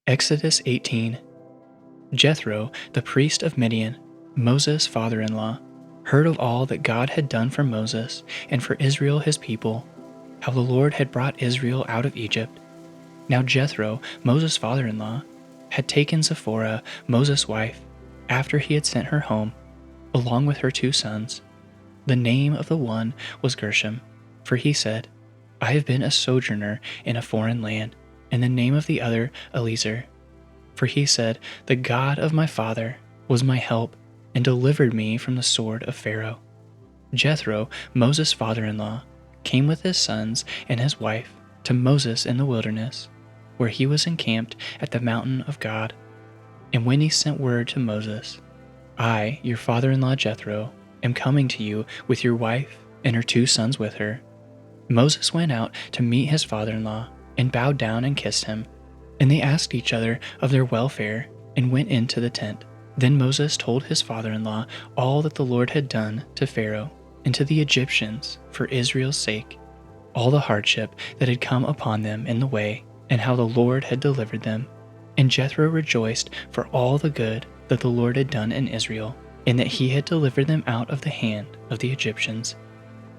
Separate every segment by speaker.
Speaker 1: Exodus 18. Jethro, the priest of Midian, Moses' father-in-law, heard of all that God had done for Moses and for Israel his people, how the Lord had brought Israel out of Egypt. Now Jethro, Moses' father-in-law, had taken Zipporah, Moses' wife, after he had sent her home, along with her 2 sons. The name of the one was Gershom, for he said, I have been a sojourner in a foreign land, and the name of the other Eliezer. For he said, the God of my father was my help and delivered me from the sword of Pharaoh. Jethro, Moses' father-in-law, came with his sons and his wife to Moses in the wilderness, where he was encamped at the mountain of God. And when he sent word to Moses, I, your father-in-law Jethro, am coming to you with your wife and her 2 sons with her. Moses went out to meet his father-in-law and bowed down and kissed him. And they asked each other of their welfare and went into the tent. Then Moses told his father-in-law all that the Lord had done to Pharaoh and to the Egyptians for Israel's sake, all the hardship that had come upon them in the way, and how the Lord had delivered them. And Jethro rejoiced for all the good that the Lord had done in Israel, and that he had delivered them out of the hand of the Egyptians.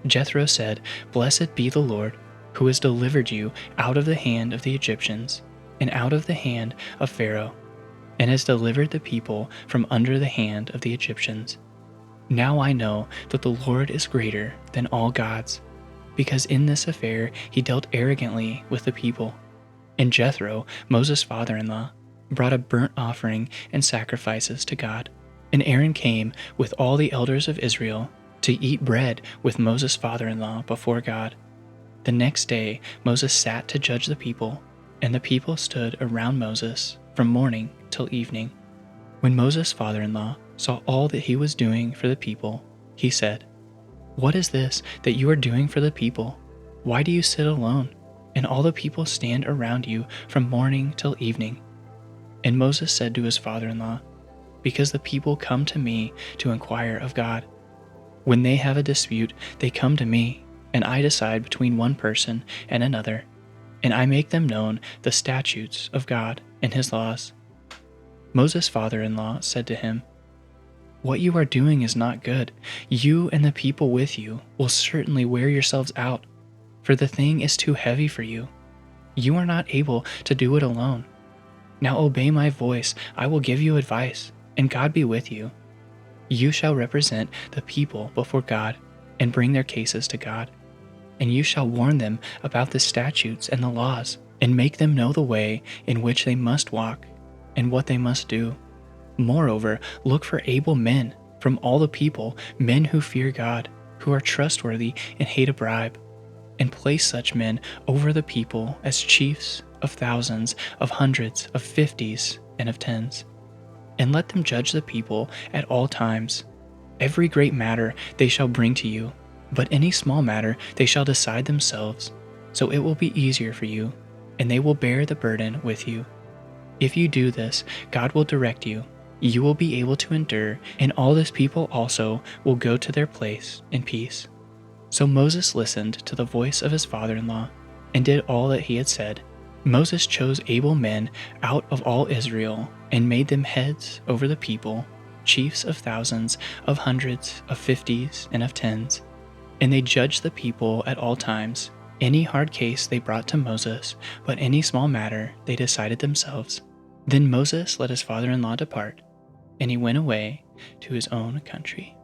Speaker 1: Jethro said, Blessed be the Lord, who has delivered you out of the hand of the Egyptians, and out of the hand of Pharaoh, and has delivered the people from under the hand of the Egyptians. Now I know that the Lord is greater than all gods, because in this affair he dealt arrogantly with the people. And Jethro, Moses' father-in-law, brought a burnt offering and sacrifices to God. And Aaron came with all the elders of Israel to eat bread with Moses' father-in-law before God. The next day Moses sat to judge the people, and the people stood around Moses from morning till evening. When Moses' father-in-law saw all that he was doing for the people, he said, What is this that you are doing for the people? Why do you sit alone, and all the people stand around you from morning till evening? And Moses said to his father-in-law, Because the people come to me to inquire of God. When they have a dispute, they come to me, and I decide between one person and another, and I make them known the statutes of God and his laws. Moses' father-in-law said to him, What you are doing is not good. You and the people with you will certainly wear yourselves out, for the thing is too heavy for you. You are not able to do it alone. Now obey my voice, I will give you advice, and God be with you. You shall represent the people before God and bring their cases to God. And you shall warn them about the statutes and the laws, and make them know the way in which they must walk, and what they must do. Moreover, look for able men from all the people, men who fear God, who are trustworthy and hate a bribe, and place such men over the people as chiefs of thousands, of hundreds, of 50s, and of 10s. And let them judge the people at all times. Every great matter they shall bring to you, but any small matter they shall decide themselves, so it will be easier for you, and they will bear the burden with you. If you do this, God will direct you. You will be able to endure, and all this people also will go to their place in peace. So Moses listened to the voice of his father-in-law, and did all that he had said. Moses chose able men out of all Israel, and made them heads over the people, chiefs of thousands, of hundreds, of 50s, and of 10s. And they judged the people at all times. Any hard case they brought to Moses, but any small matter they decided themselves. Then Moses let his father-in-law depart, and he went away to his own country.